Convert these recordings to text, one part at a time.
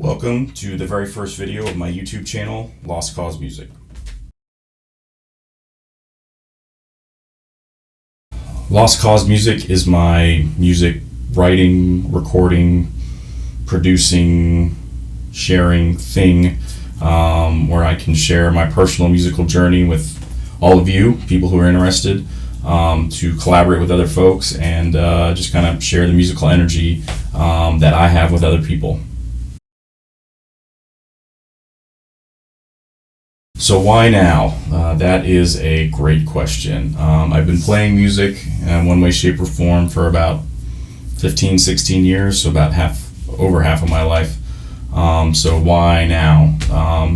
Welcome to the very first video of my YouTube channel, Lost Cause Music. Lost Cause Music is my music writing, recording, producing, sharing thing where I can share my personal musical journey with all of you, people who are interested, to collaborate with other folks and just kind of share the musical energy that I have with other people. So why now? That is a great question. I've been playing music in one way, shape, or form for about 15, 16 years, so about over half of my life. So why now?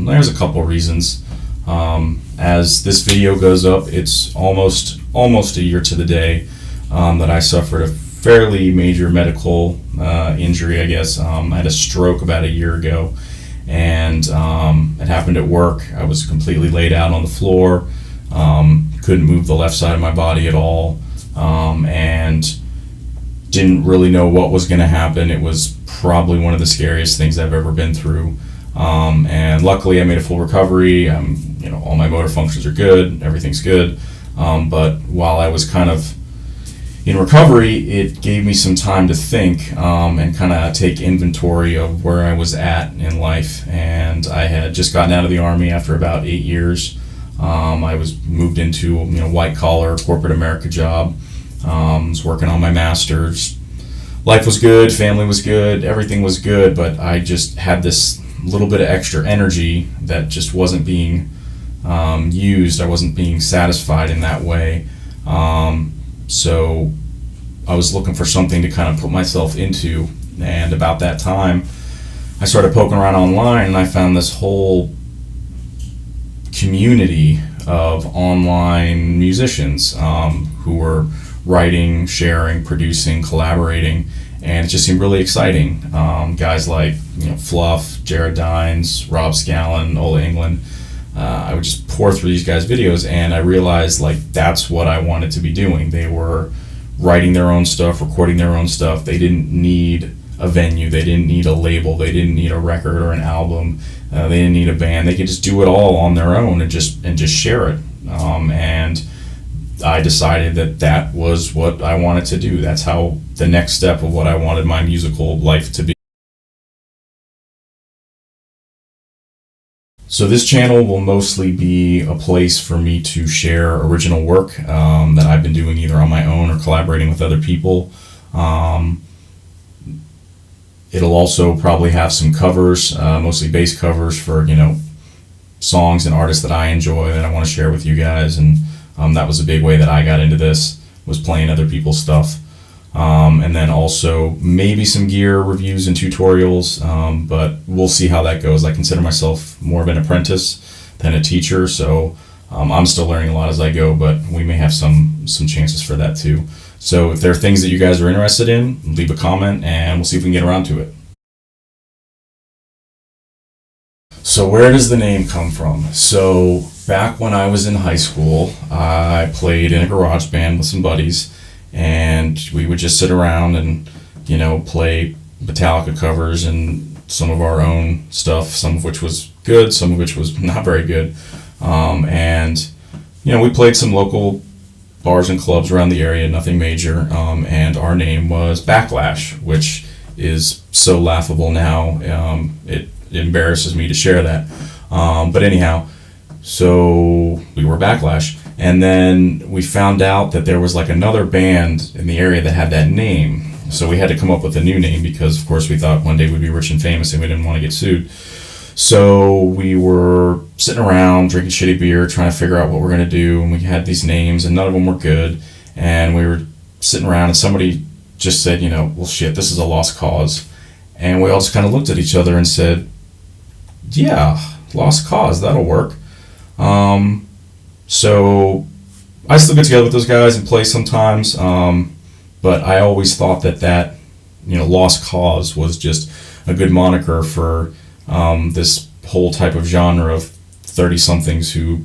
There's a couple reasons. As this video goes up, it's almost a year to the day that I suffered a fairly major medical injury, I guess. I had a stroke about a year ago. And it happened at work. I was completely laid out on the floor, couldn't move the left side of my body at all, and didn't really know what was going to happen. It was probably one of the scariest things I've ever been through, and luckily I made a full recovery. All my motor functions are good, everything's good, but while I was kind of in recovery, it gave me some time to think and kind of take inventory of where I was at in life. And I had just gotten out of the Army after about 8 years. I was moved into a white collar corporate America job. Was working on my master's. Life was good, family was good, everything was good, but I just had this little bit of extra energy that just wasn't being used. I wasn't being satisfied in that way. So I was looking for something to kind of put myself into, and about that time I started poking around online and I found this whole community of online musicians who were writing, sharing, producing, collaborating, and it just seemed really exciting. Guys like Fluff, Jared Dines, Rob Scallon, Ola England. I would just pour through these guys' videos and I realized that's what I wanted to be doing. They were writing their own stuff, recording their own stuff. They didn't need a venue, they didn't need a label, they didn't need a record or an album, they didn't need a band. They could just do it all on their own and just share it. And I decided that was what I wanted to do. That's how the next step of what I wanted my musical life to be. So this channel will mostly be a place for me to share original work that I've been doing either on my own or collaborating with other people. It'll also probably have some covers, mostly bass covers for songs and artists that I enjoy that I want to share with you guys. And that was a big way that I got into this, was playing other people's stuff. And then also maybe some gear reviews and tutorials, but we'll see how that goes. I consider myself more of an apprentice than a teacher, so I'm still learning a lot as I go, but we may have some chances for that too. So if there are things that you guys are interested in, leave a comment and we'll see if we can get around to it. So where does the name come from? So back when I was in high school, I played in a garage band with some buddies. And we would just sit around and, play Metallica covers and some of our own stuff, some of which was good, some of which was not very good. And we played some local bars and clubs around the area, nothing major. And our name was Backlash, which is so laughable now. It embarrasses me to share that. But anyhow, so we were Backlash. And then we found out that there was another band in the area that had that name. So we had to come up with a new name because, of course, we thought one day we'd be rich and famous and we didn't want to get sued. So we were sitting around drinking shitty beer, trying to figure out what we're going to do. And we had these names and none of them were good. And we were sitting around and somebody just said, well, shit, this is a lost cause. And we all just kind of looked at each other and said, yeah, lost cause, that'll work. So I still get together with those guys and play sometimes, but I always thought that lost cause was just a good moniker for this whole type of genre of 30-somethings who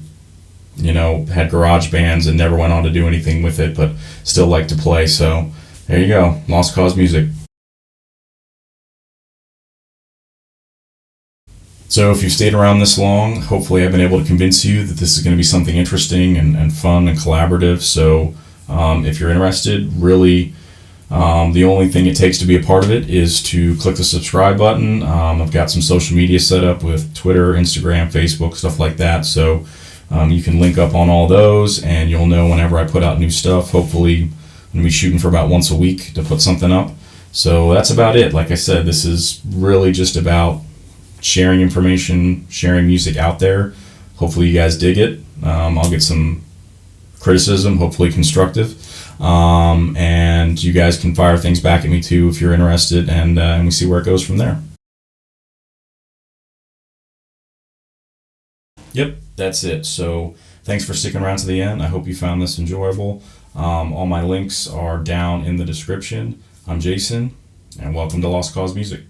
had garage bands and never went on to do anything with it, but still like to play. So there you go, Lost Cause Music. So if you've stayed around this long, hopefully I've been able to convince you that this is going to be something interesting and fun and collaborative. So if you're interested, really, the only thing it takes to be a part of it is to click the subscribe button. I've got some social media set up with Twitter, Instagram, Facebook, stuff like that. So you can link up on all those, and you'll know whenever I put out new stuff. Hopefully, I'm going to be shooting for about once a week to put something up. So that's about it. Like I said, this is really just about sharing information, sharing music out there. Hopefully you guys dig it. I'll get some criticism, hopefully constructive. And you guys can fire things back at me too if you're interested, and we see where it goes from there. Yep, that's it. So thanks for sticking around to the end. I hope you found this enjoyable. All my links are down in the description. I'm Jason, and welcome to Lost Cause Music.